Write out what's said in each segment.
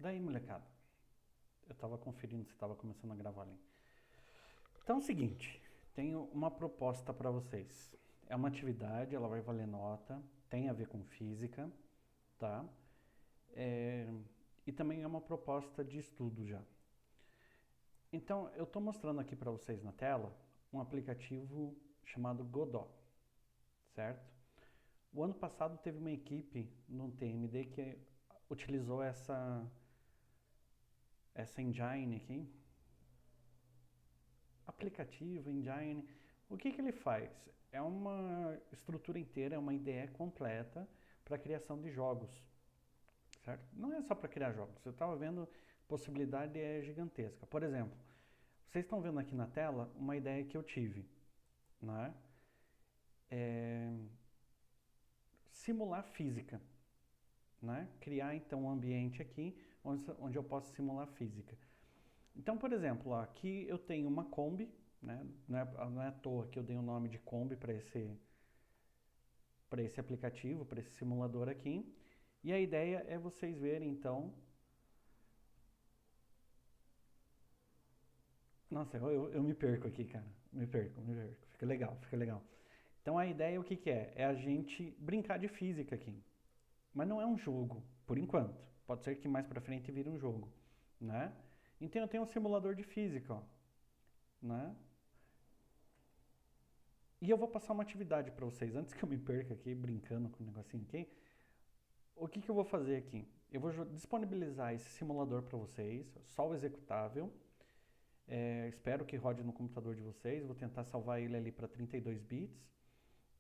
Daí, molecada, eu tava conferindo se tava começando a gravar ali. Então é o seguinte, tenho uma proposta para vocês. É uma atividade, ela vai valer nota, tem a ver com física, tá? É, e também é uma proposta de estudo já. Então, eu estou mostrando aqui para vocês na tela um aplicativo chamado Godot, certo? O ano passado teve uma equipe no TMD que utilizou essa engine aqui, aplicativo, engine. O que ele faz? É uma estrutura inteira, é uma IDE completa para a criação de jogos, certo? Não é só para criar jogos. Você estava vendo, a possibilidade é gigantesca. Por exemplo, vocês estão vendo aqui na tela uma ideia que eu tive, né? É simular física, né? Criar então um ambiente aqui onde eu posso simular física. Então, por exemplo, ó, aqui eu tenho uma Kombi, né? Não é à toa que eu dei o nome de Kombi para esse aplicativo, para esse simulador aqui. E a ideia é vocês verem então. Nossa, eu me perco aqui, cara. Me perco, me perco. Fica legal, fica legal. Então a ideia o que, que é? É a gente brincar de física aqui. Mas não é um jogo, por enquanto. Pode ser que mais para frente vire um jogo, né? Então eu tenho um simulador de física, ó, né? E eu vou passar uma atividade para vocês, antes que eu me perca aqui brincando com o negocinho aqui. O que eu vou fazer aqui? Eu vou disponibilizar esse simulador para vocês, só o executável. Espero que rode no computador de vocês. Vou tentar salvar ele ali para 32 bits.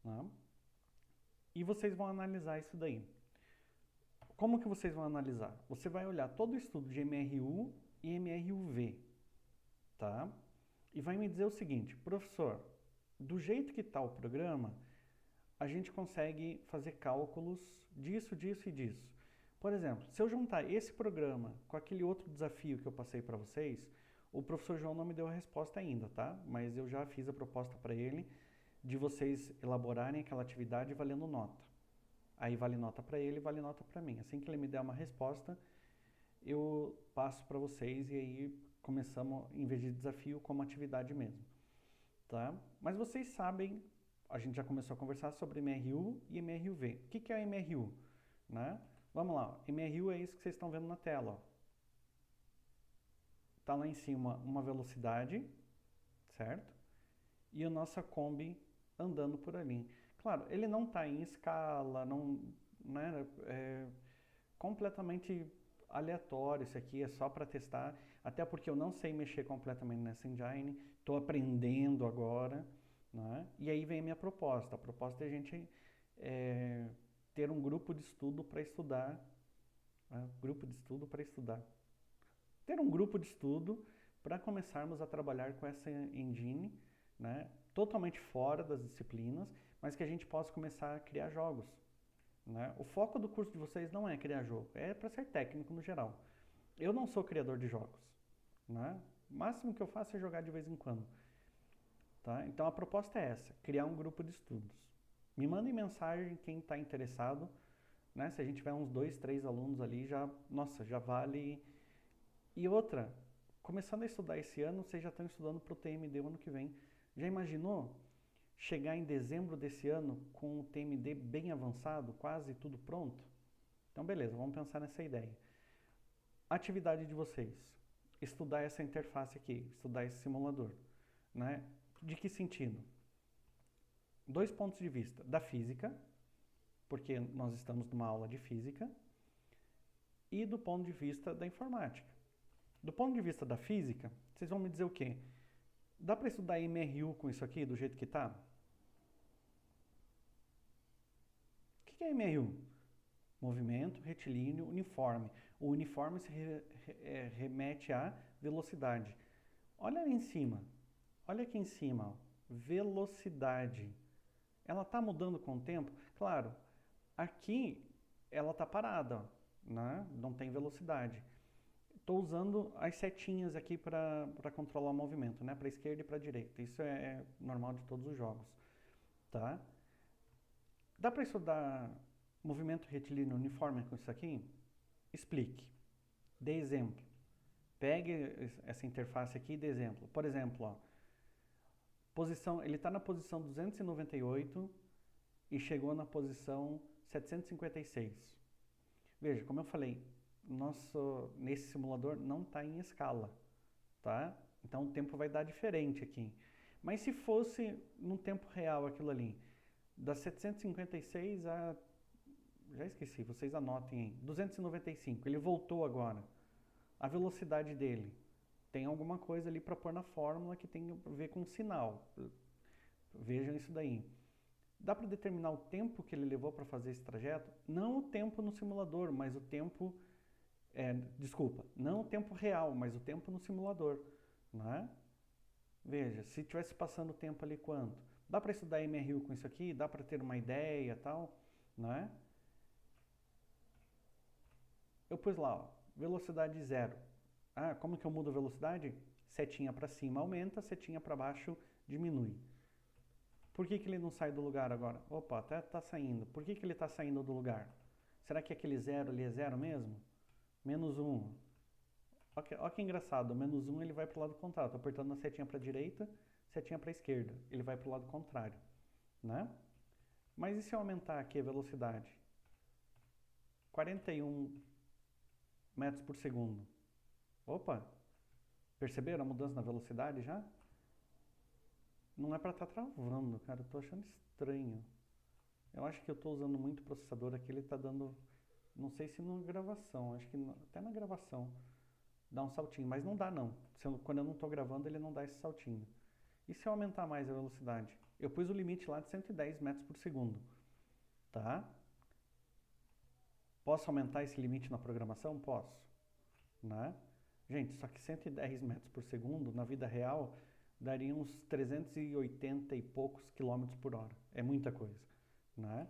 Né? E vocês vão analisar isso daí. Como que vocês vão analisar? Você vai olhar todo o estudo de MRU e MRUV, tá? E vai me dizer o seguinte, professor, do jeito que está o programa, a gente consegue fazer cálculos disso, disso e disso. Por exemplo, se eu juntar esse programa com aquele outro desafio que eu passei para vocês, o professor João não me deu a resposta ainda, tá? Mas eu já fiz a proposta para ele de vocês elaborarem aquela atividade valendo nota. Aí vale nota para ele, vale nota para mim. Assim que ele me der uma resposta, eu passo para vocês e aí começamos, em vez de desafio, como atividade mesmo. Tá? Mas vocês sabem, a gente já começou a conversar sobre MRU e MRUV. O que é MRU? Né? Vamos lá, MRU é isso que vocês estão vendo na tela. Está lá em cima uma velocidade, certo? E a nossa Kombi andando por ali. Claro, ele não está em escala, não, né, completamente aleatório isso aqui, é só para testar, até porque eu não sei mexer completamente nessa engine, estou aprendendo agora, né? E aí vem a minha proposta. A proposta é a gente ter um grupo de estudo para estudar, né? Grupo de estudo para estudar. Ter um grupo de estudo para começarmos a trabalhar com essa engine, né? Totalmente fora das disciplinas, mas que a gente possa começar a criar jogos. Né? O foco do curso de vocês não é criar jogo, é para ser técnico no geral. Eu não sou criador de jogos. Né? O máximo que eu faço é jogar de vez em quando. Tá? Então a proposta é essa, criar um grupo de estudos. Me mandem mensagem quem está interessado. Né? Se a gente tiver uns 2, 3 alunos ali, já, nossa, já vale. E outra, começando a estudar esse ano, vocês já estão estudando para o TMD o ano que vem. Já imaginou chegar em dezembro desse ano com o TMD bem avançado, quase tudo pronto? Então, beleza, vamos pensar nessa ideia. Atividade de vocês: estudar essa interface aqui, estudar esse simulador. Né? De que sentido? Dois pontos de vista: da física, porque nós estamos numa aula de física, e do ponto de vista da informática. Do ponto de vista da física, vocês vão me dizer o quê? Dá para estudar MRU com isso aqui, do jeito que está? O que é MRU? Movimento retilíneo uniforme. O uniforme se remete à velocidade. Olha ali em cima. Olha aqui em cima. Ó. Velocidade. Ela está mudando com o tempo? Claro, aqui ela está parada, né? Não tem velocidade. Estou usando as setinhas aqui para controlar o movimento, né? Para a esquerda e para a direita. Isso é normal de todos os jogos. Tá? Dá para estudar movimento retilíneo uniforme com isso aqui? Explique. Dê exemplo. Pegue essa interface aqui e dê exemplo. Por exemplo, ó, ele está na posição 298 e chegou na posição 756. Veja, como eu falei, nesse simulador não está em escala, tá? Então o tempo vai dar diferente aqui. Mas se fosse num tempo real aquilo ali, das 756 a... já esqueci, vocês anotem aí. 295, ele voltou agora. A velocidade dele. Tem alguma coisa ali para pôr na fórmula que tem a ver com o sinal. Vejam isso daí. Dá para determinar o tempo que ele levou para fazer esse trajeto? Não o tempo no simulador, mas o tempo... desculpa, não o tempo real, mas o tempo no simulador. Né? Veja, se tivesse passando o tempo ali quanto? Dá para estudar MRU com isso aqui? Dá para ter uma ideia e tal? Né? Eu pus lá, ó, velocidade 0. Ah, como que eu mudo a velocidade? Setinha para cima aumenta, setinha para baixo diminui. Por que ele não sai do lugar agora? Opa, até está saindo. Por que ele está saindo do lugar? Será que aquele 0 ali é 0 mesmo? Menos 1. Olha que engraçado, o menos 1 ele vai para o lado contrário. Estou apertando a setinha para a direita, setinha para a esquerda. Ele vai para o lado contrário. Né? Mas e se eu aumentar aqui a velocidade? 41 metros por segundo. Opa, perceberam a mudança na velocidade já? Não é para estar travando, cara, eu tô achando estranho. Eu acho que eu tô usando muito processador aqui, ele tá dando, não sei se na gravação, acho que até na gravação dá um saltinho, mas não dá não. Quando eu não tô gravando, ele não dá esse saltinho. E se eu aumentar mais a velocidade? Eu pus o limite lá de 110 metros por segundo, tá? Posso aumentar esse limite na programação? Posso, né? Gente, só que 110 metros por segundo, na vida real, daria uns 380 e poucos quilômetros por hora. É muita coisa, né?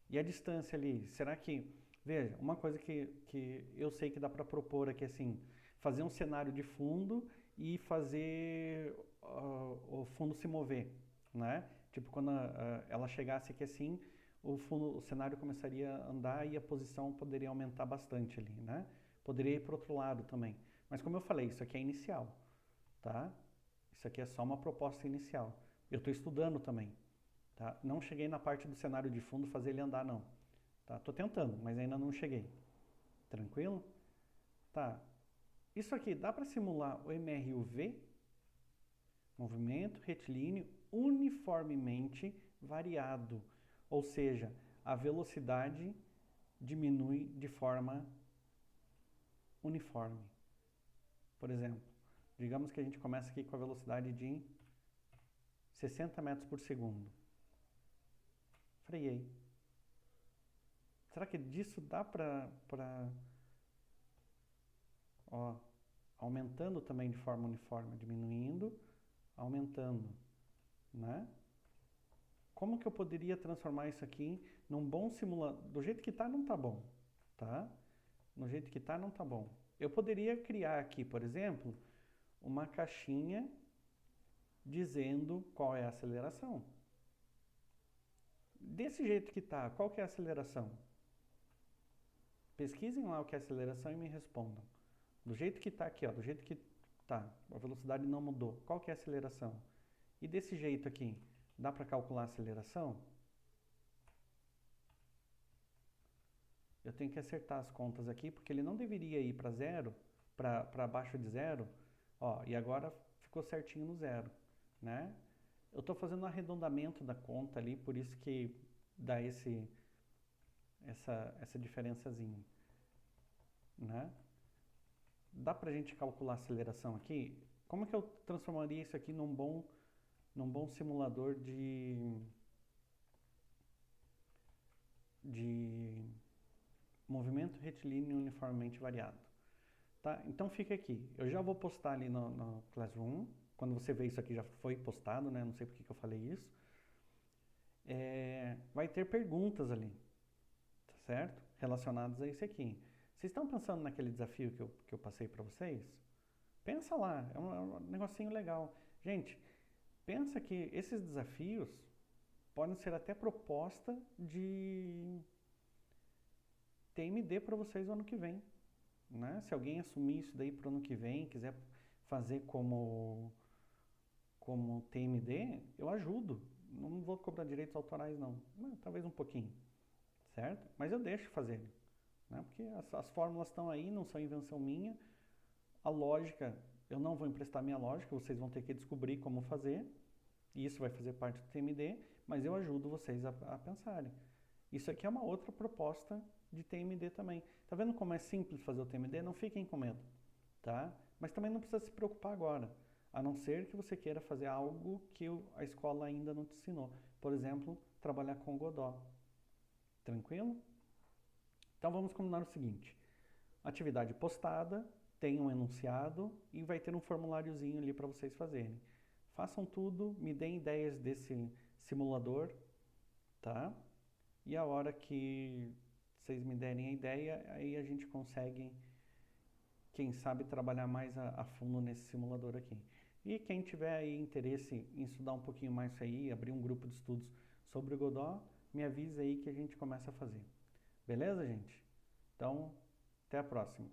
E a distância ali, será que... Veja, uma coisa que eu sei que dá para propor aqui, assim, fazer um cenário de fundo e fazer o fundo se mover, né? Tipo, quando ela chegasse aqui assim, o cenário começaria a andar e a posição poderia aumentar bastante ali, né? Poderia ir para o outro lado também. Mas como eu falei, isso aqui é inicial, tá? Isso aqui é só uma proposta inicial. Eu estou estudando também, tá? Não cheguei na parte do cenário de fundo fazer ele andar, não. Tá? Tô tentando, mas ainda não cheguei. Tranquilo? Tá. Isso aqui dá para simular o MRUV? Movimento retilíneo uniformemente variado. Ou seja, a velocidade diminui de forma uniforme. Por exemplo, digamos que a gente começa aqui com a velocidade de 60 metros por segundo. Freiei. Será que disso dá para aumentando também de forma uniforme, diminuindo, aumentando, né? Como que eu poderia transformar isso aqui num bom simulador? Do jeito que está, não está bom, tá? No jeito que está, não está bom. Eu poderia criar aqui, por exemplo, uma caixinha dizendo qual é a aceleração. Desse jeito que está, qual que é a aceleração? Pesquisem lá o que é aceleração e me respondam. Do jeito que está aqui, ó, do jeito que está, a velocidade não mudou. Qual que é a aceleração? E desse jeito aqui, dá para calcular a aceleração? Eu tenho que acertar as contas aqui, porque ele não deveria ir para zero, para abaixo de zero, ó, e agora ficou certinho no zero, né? Eu estou fazendo um arredondamento da conta ali, por isso que dá essa diferençazinha, né? Dá pra gente calcular a aceleração aqui? Como que eu transformaria isso aqui num bom simulador de movimento retilíneo uniformemente variado? Tá? Então fica aqui. Eu já vou postar ali no Classroom. Quando você vê isso aqui já foi postado, né? Não sei por que eu falei isso. Vai ter perguntas ali, tá certo? Relacionadas a isso aqui. Vocês estão pensando naquele desafio que eu passei para vocês? Pensa lá, é um negocinho legal. Gente, pensa que esses desafios podem ser até proposta de TMD para vocês no ano que vem. né? Se alguém assumir isso daí para o ano que vem, quiser fazer como TMD, eu ajudo. Não vou cobrar direitos autorais, não. Talvez um pouquinho, certo? Mas eu deixo fazer, né? Porque as fórmulas estão aí, não são invenção minha. A lógica, eu não vou emprestar minha lógica, vocês vão ter que descobrir como fazer. E isso vai fazer parte do TMD, mas eu ajudo vocês a pensarem. Isso aqui é uma outra proposta de TMD também. Tá vendo como é simples fazer o TMD? Não fiquem com medo, tá? Mas também não precisa se preocupar agora, a não ser que você queira fazer algo que a escola ainda não te ensinou. Por exemplo, trabalhar com Godot. Tranquilo? Então vamos combinar o seguinte: atividade postada, tem um enunciado e vai ter um formuláriozinho ali para vocês fazerem. Façam tudo, me deem ideias desse simulador, tá? E a hora que vocês me derem a ideia, aí a gente consegue, quem sabe, trabalhar mais a fundo nesse simulador aqui. E quem tiver aí interesse em estudar um pouquinho mais isso aí, abrir um grupo de estudos sobre o Godot, me avisa aí que a gente começa a fazer. Beleza, gente? Então, até a próxima.